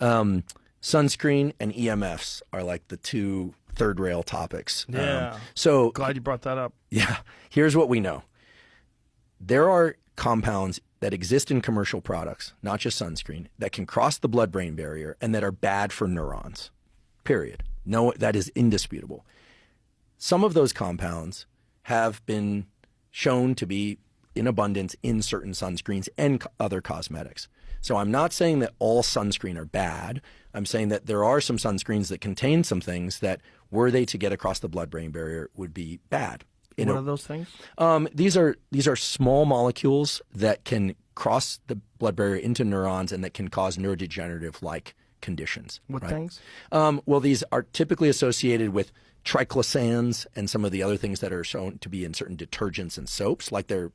Sunscreen and EMFs are like the two third rail topics. Yeah. So glad you brought that up. Yeah. Here's what we know. There are compounds that exist in commercial products, not just sunscreen, that can cross the blood-brain barrier and that are bad for neurons. Period. No, that is indisputable. Some of those compounds have been shown to be in abundance in certain sunscreens and other cosmetics. So I'm not saying that all sunscreen are bad. I'm saying that there are some sunscreens that contain some things that, were they to get across the blood-brain barrier, would be bad. What are those things? These are small molecules that can cross the blood barrier into neurons and that can cause neurodegenerative-like conditions. What right? things? Well, these are typically associated with triclosans and some of the other things that are shown to be in certain detergents and soaps. Like they're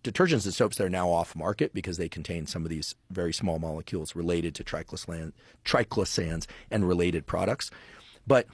detergents and soaps that are now off market because they contain some of these very small molecules related to triclosans and related products. But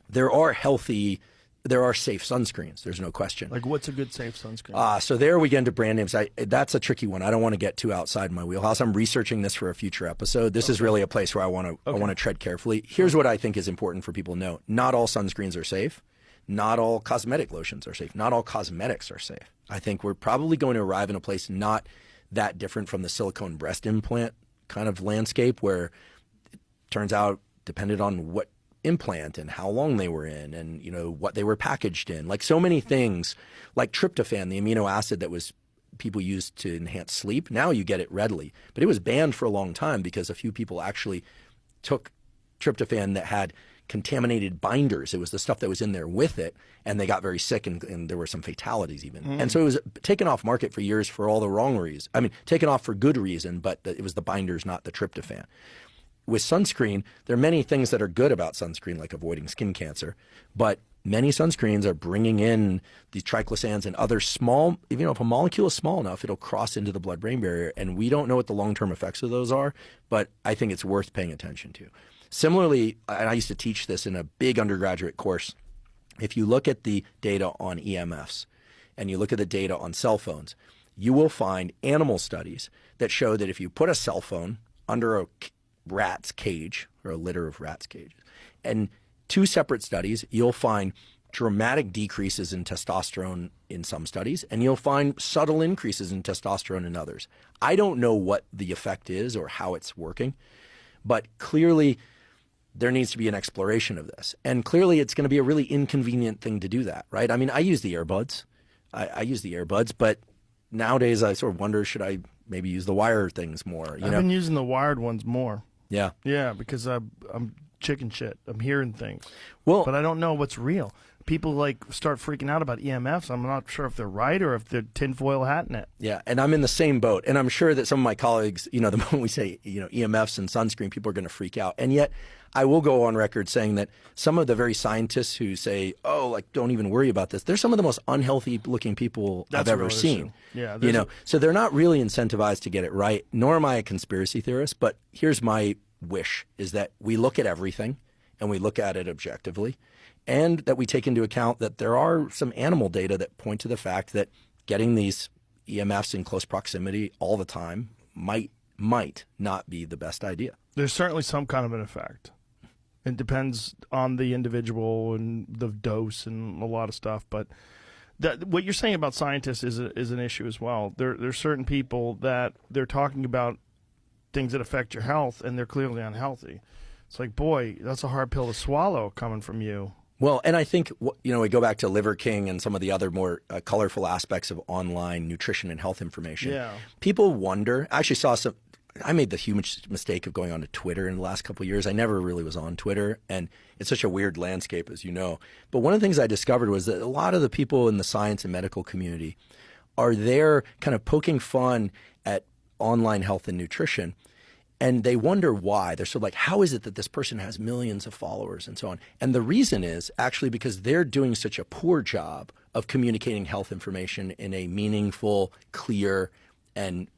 there are safe sunscreens. There's no question. Like, what's a good safe sunscreen? So there we get into brand names. That's a tricky one. I don't want to get too outside my wheelhouse. I'm researching this for a future episode. This is really a place where I want to tread carefully. Here's what I think is important for people to know. Not all sunscreens are safe. Not all cosmetic lotions are safe. Not all cosmetics are safe. I think we're probably going to arrive in a place not that different from the silicone breast implant kind of landscape, where it turns out, depended on what implant and how long they were in and what they were packaged in, like so many things, like tryptophan, the amino acid that was people used to enhance sleep. Now you get it readily, but it was banned for a long time because a few people actually took tryptophan that had contaminated binders. It was the stuff that was in there with it, and they got very sick, and there were some fatalities even. And so it was taken off market for years for all the wrong reasons. I mean, taken off for good reason, but it was the binders, not the tryptophan. With sunscreen, there are many things that are good about sunscreen, like avoiding skin cancer, but many sunscreens are bringing in these triclosans and other small, if a molecule is small enough, it'll cross into the blood-brain barrier, and we don't know what the long-term effects of those are, but I think it's worth paying attention to. Similarly, and I used to teach this in a big undergraduate course, if you look at the data on EMFs and you look at the data on cell phones, you will find animal studies that show that if you put a cell phone under a rat's cage, or a litter of rats' cages, and two separate studies, you'll find dramatic decreases in testosterone in some studies, and you'll find subtle increases in testosterone in others. I don't know what the effect is or how it's working, but clearly there needs to be an exploration of this. And clearly it's going to be a really inconvenient thing to do that, right? I mean, I use the earbuds. I use the earbuds, but nowadays I sort of wonder, should I maybe use the wire things more? I've been using the wired ones more. Yeah. Yeah, because I'm chicken shit. I'm hearing things. Well, but I don't know what's real. People start freaking out about EMFs. I'm not sure if they're right or if they're tinfoil hatting it. Yeah, and I'm in the same boat. And I'm sure that some of my colleagues, the moment we say, EMFs and sunscreen, people are going to freak out. And yet I will go on record saying that some of the very scientists who say, don't even worry about this, they're some of the most unhealthy looking people I've ever seen. Yeah, so they're not really incentivized to get it right, nor am I a conspiracy theorist. But here's my wish, is that we look at everything and we look at it objectively, and that we take into account that there are some animal data that point to the fact that getting these EMFs in close proximity all the time might not be the best idea. There's certainly some kind of an effect. It depends on the individual and the dose and a lot of stuff. But what you're saying about scientists is an issue as well. There's certain people that they're talking about things that affect your health, and they're clearly unhealthy. It's like, boy, that's a hard pill to swallow coming from you. Well, and I think, we go back to Liver King and some of the other more colorful aspects of online nutrition and health information. Yeah. People wonder, I actually saw I made the huge mistake of going onto Twitter in the last couple of years. I never really was on Twitter, and it's such a weird landscape, as you know. But one of the things I discovered was that a lot of the people in the science and medical community are there kind of poking fun at online health and nutrition. And they wonder why. They're sort of like, how is it that this person has millions of followers and so on? And the reason is actually because they're doing such a poor job of communicating health information in a meaningful, clear, and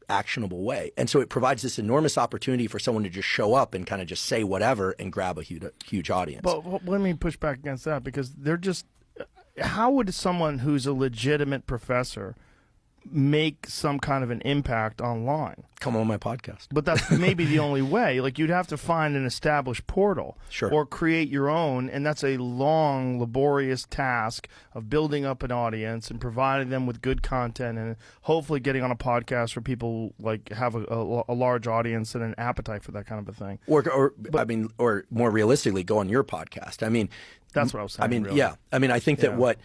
actionable way. And so it provides this enormous opportunity for someone to just show up and kind of just say whatever and grab a huge audience. But let me push back against that, because they're just, how would someone who's a legitimate professor make some kind of an impact online. Come on my podcast. But that's maybe the only way. Like, you'd have to find an established portal, Sure. or create your own, and that's a long, laborious task of building up an audience and providing them with good content, and hopefully getting on a podcast where people like have a large audience and an appetite for that kind of a thing. Or more realistically, go on your podcast. I mean, that's what I was saying. I mean, really. yeah. I mean, I think that Yeah. what